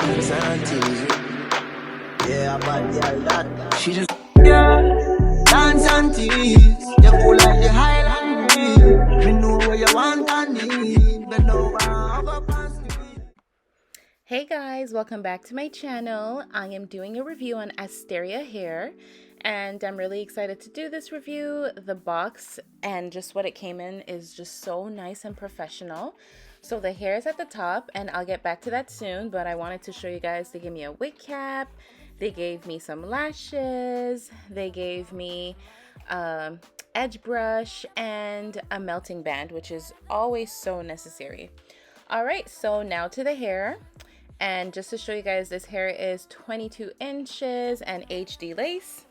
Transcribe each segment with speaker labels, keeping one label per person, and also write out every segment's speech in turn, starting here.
Speaker 1: dance and tease you. Yeah, but yeah, that she just dance and tease. You cool like the Highland breeze. We know where you want and need, but no one past me.
Speaker 2: Hey guys, welcome back to my channel. I am doing a review on Asteria hair and I'm really excited to do this review. The box and just what it came in is just so nice and professional. So the hair is at the top and I'll get back to that soon, but I wanted to show you guys. They gave me a wig cap, they gave me some lashes, they gave me edge brush and a melting band, which is always so necessary. All right, so now to the hair. And just to show you guys, this hair is 22 inches and HD lace.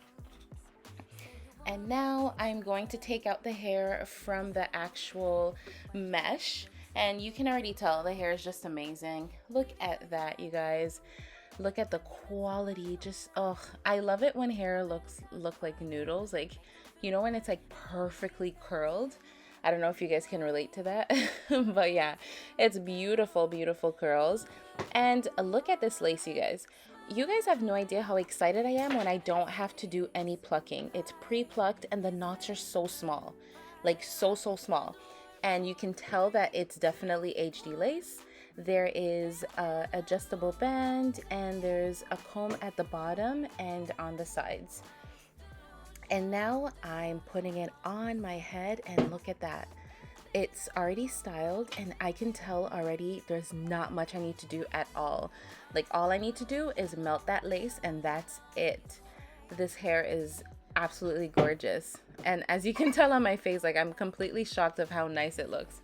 Speaker 2: And now I'm going to take out the hair from the actual mesh. And you can already tell the hair is just amazing. Look at that, you guys. Look at the quality. Just, oh, I love it when hair look like noodles. Like, you know, when it's like perfectly curled. I don't know if you guys can relate to that, but yeah, it's beautiful, beautiful curls. And look at this lace, you guys. You guys have no idea how excited I am when I don't have to do any plucking. It's pre-plucked and the knots are so small, like so small. And you can tell that it's definitely HD lace. There is a adjustable band and there's a comb at the bottom and on the sides. And now I'm putting it on my head and look at that. It's already styled and I can tell already there's not much I need to do at all. Like all I need to do is melt that lace and that's it. This hair is absolutely gorgeous. And as you can tell on my face, like I'm completely shocked of how nice it looks.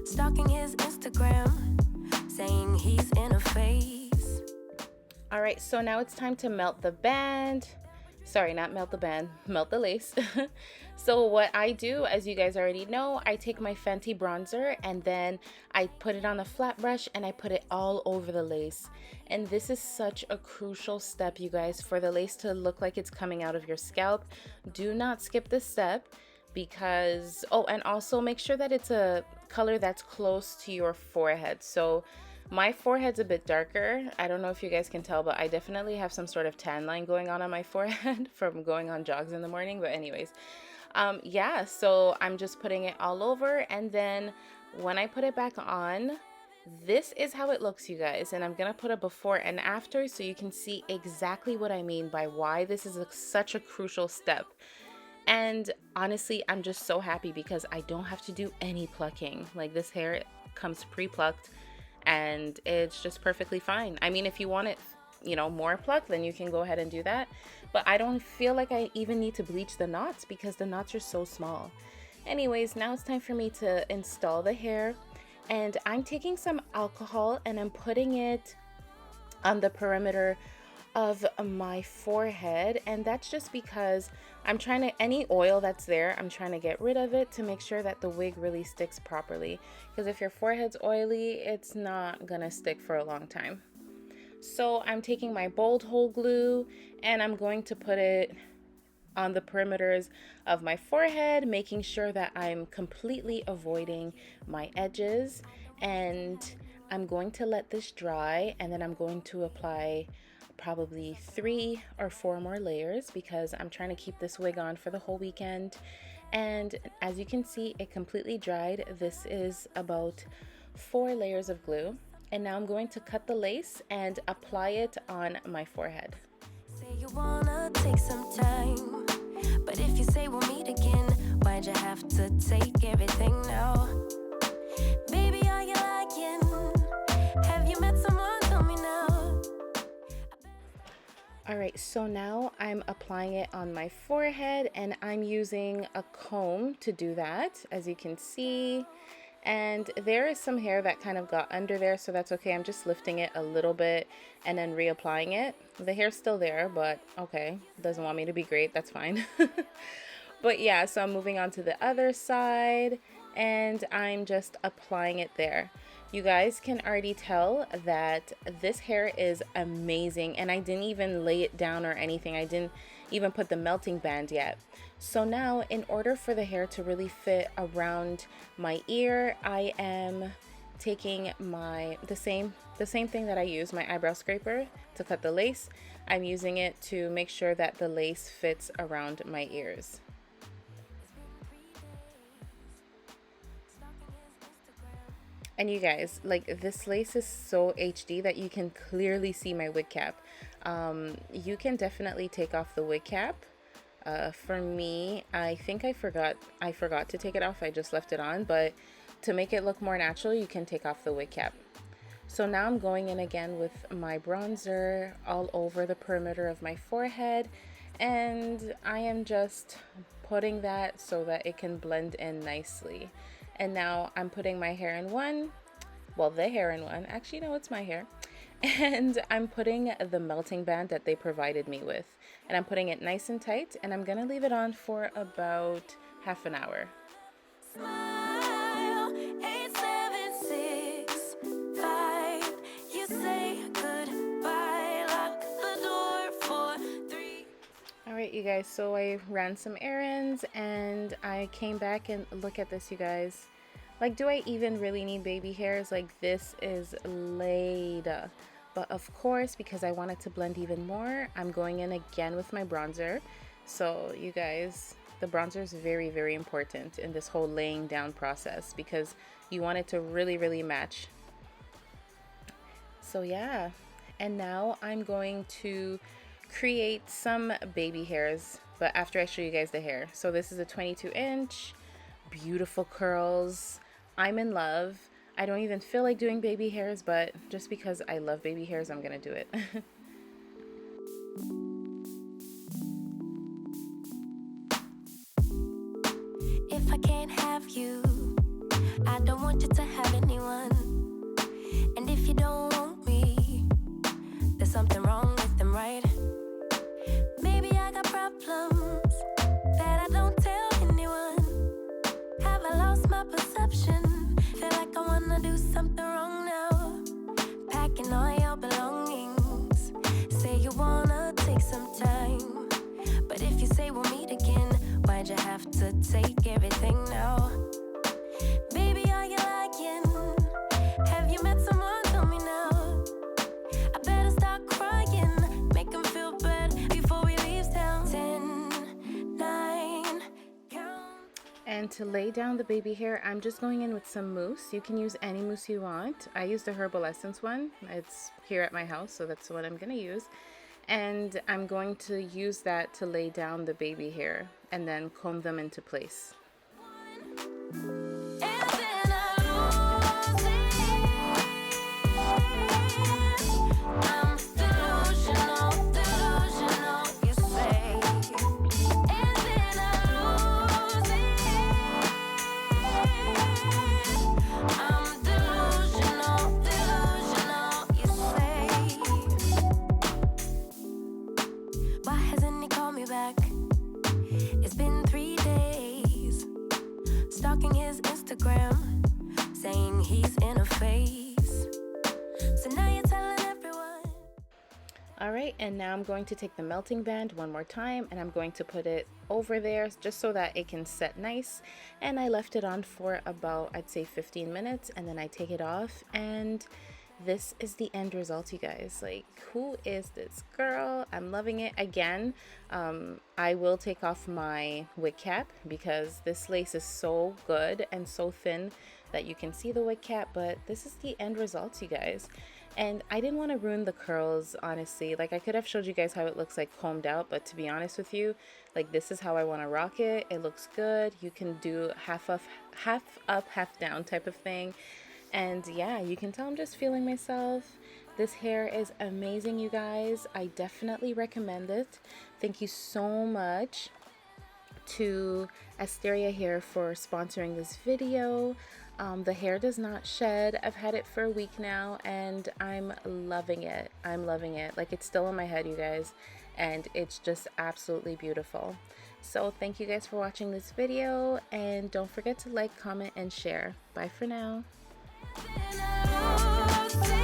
Speaker 2: Stalking his Instagram, saying he's in a phase. All right, so now it's time to melt the band. Sorry, not melt the band, melt the lace. So what I do, as you guys already know, I take my Fenty bronzer and then I put it on a flat brush and I put it all over the lace. And this is such a crucial step, you guys, for the lace to look like it's coming out of your scalp. Do not skip this step because, oh, and also make sure that it's a color that's close to your forehead. So my forehead's a bit darker. I don't know if you guys can tell, but I definitely have some sort of tan line going on my forehead from going on jogs in the morning. But anyways, yeah, so I'm just putting it all over. And then when I put it back on, this is how it looks, you guys. And I'm going to put a before and after so you can see exactly what I mean by why this is such a crucial step. And honestly, I'm just so happy because I don't have to do any plucking. Like this hair comes pre-plucked. And it's just perfectly fine. I mean, if you want it, you know, more plucked, then you can go ahead and do that. But I don't feel like I even need to bleach the knots because the knots are so small. Anyways, now it's time for me to install the hair. And I'm taking some alcohol and I'm putting it on the perimeter of my forehead, and that's just because I'm trying to, any oil that's there, I'm trying to get rid of it to make sure that the wig really sticks properly, because if your forehead's oily, it's not gonna stick for a long time. So I'm taking my bold hole glue and I'm going to put it on the perimeters of my forehead, making sure that I'm completely avoiding my edges, and I'm going to let this dry and then I'm going to apply probably 3 or 4 more layers because I'm trying to keep this wig on for the whole weekend. And as you can see, it completely dried. This is about 4 layers of glue. And now I'm going to cut the lace and apply it on my forehead. Say you wanna take some time, but if you say we'll meet again, why'd you have to take everything now? Baby, are you liking? Have you met someone? Tell me now. Alright, so now I'm applying it on my forehead and I'm using a comb to do that, as you can see. And there is some hair that kind of got under there, so that's okay. I'm just lifting it a little bit and then reapplying it. The hair's still there, but okay, doesn't want me to be great, that's fine. But yeah, so I'm moving on to the other side and I'm just applying it there. You guys can already tell that this hair is amazing, and I didn't even lay it down or anything. I didn't even put the melting band yet. So now, in order for the hair to really fit around my ear, I am taking the same thing that I use, my eyebrow scraper, to cut the lace. I'm using it to make sure that the lace fits around my ears. And you guys, like, this lace is so HD that you can clearly see my wig cap. You can definitely take off the wig cap. For me, I think I forgot to take it off. I just left it on, but to make it look more natural, you can take off the wig cap. So now I'm going in again with my bronzer all over the perimeter of my forehead, and I am just putting that so that it can blend in nicely. And now I'm putting my hair in one, well, the hair in one, actually no, it's my hair, and I'm putting the melting band that they provided me with, and I'm putting it nice and tight, and I'm gonna leave it on for about half an hour.
Speaker 1: Smile, 8765. You say goodbye, lock the door for 3.
Speaker 2: Alright, you guys, so I ran some errands and I came back, and look at this, you guys. Like, do I even really need baby hairs? Like, this is laid. But of course, because I want it to blend even more, I'm going in again with my bronzer. So you guys, the bronzer is very, very important in this whole laying down process because you want it to really, really match. So yeah, and now I'm going to create some baby hairs, but after I show you guys the hair. So this is a 22-inch, beautiful curls. I'm in love. I don't even feel like doing baby hairs, but just because I love baby hairs, I'm gonna do it.
Speaker 1: If I can't have you, I don't want you to have anyone. And if you don't want me, there's something wrong with them, right? Maybe I got problems that I don't tell anyone. Have I lost my perception? Feel like I wanna do something wrong now. Packing all your belongings. Say you wanna take some time, but if you say we'll meet again, why'd you have to take everything now? Baby, are you lying? Have you met someone? Tell me now. I better start crying, make them feel bad before we leave town. 10, 9, count.
Speaker 2: And to lay down the baby hair, I'm just going in with some mousse. You can use any mousse you want. I use the Herbal Essence one. It's here at my house, so that's what I'm gonna use. And I'm going to use that to lay down the baby hair and then comb them into place.
Speaker 1: And then I lose it. I'm delusional, you say. And then I lose it. I'm delusional, you say. Why hasn't he called me back? It's been 3 days. Stalking his Instagram, saying he's in a phase. So now you're telling everyone.
Speaker 2: Alright, and now I'm going to take the melting band one more time and I'm going to put it over there just so that it can set nice. And I left it on for about, I'd say 15 minutes, and then I take it off, and this is the end result, you guys. Like, who is this girl? I'm loving it. Again, I will take off my wig cap because this lace is so good and so thin that you can see the wig cap, but this is the end result, you guys. And I didn't want to ruin the curls, honestly. Like, I could have showed you guys how it looks like combed out, but to be honest with you, like, this is how I want to rock it. It looks good. You can do half up, half down type of thing. And yeah, you can tell I'm just feeling myself. This hair is amazing, you guys. I definitely recommend it. Thank you so much to Asteria Hair for sponsoring this video. The hair does not shed. I've had it for a week now and I'm loving it. I'm loving it. Like, it's still in my head, you guys, and it's just absolutely beautiful. So thank you guys for watching this video, and don't forget to like, comment, and share. Bye for now.
Speaker 1: And I lose it.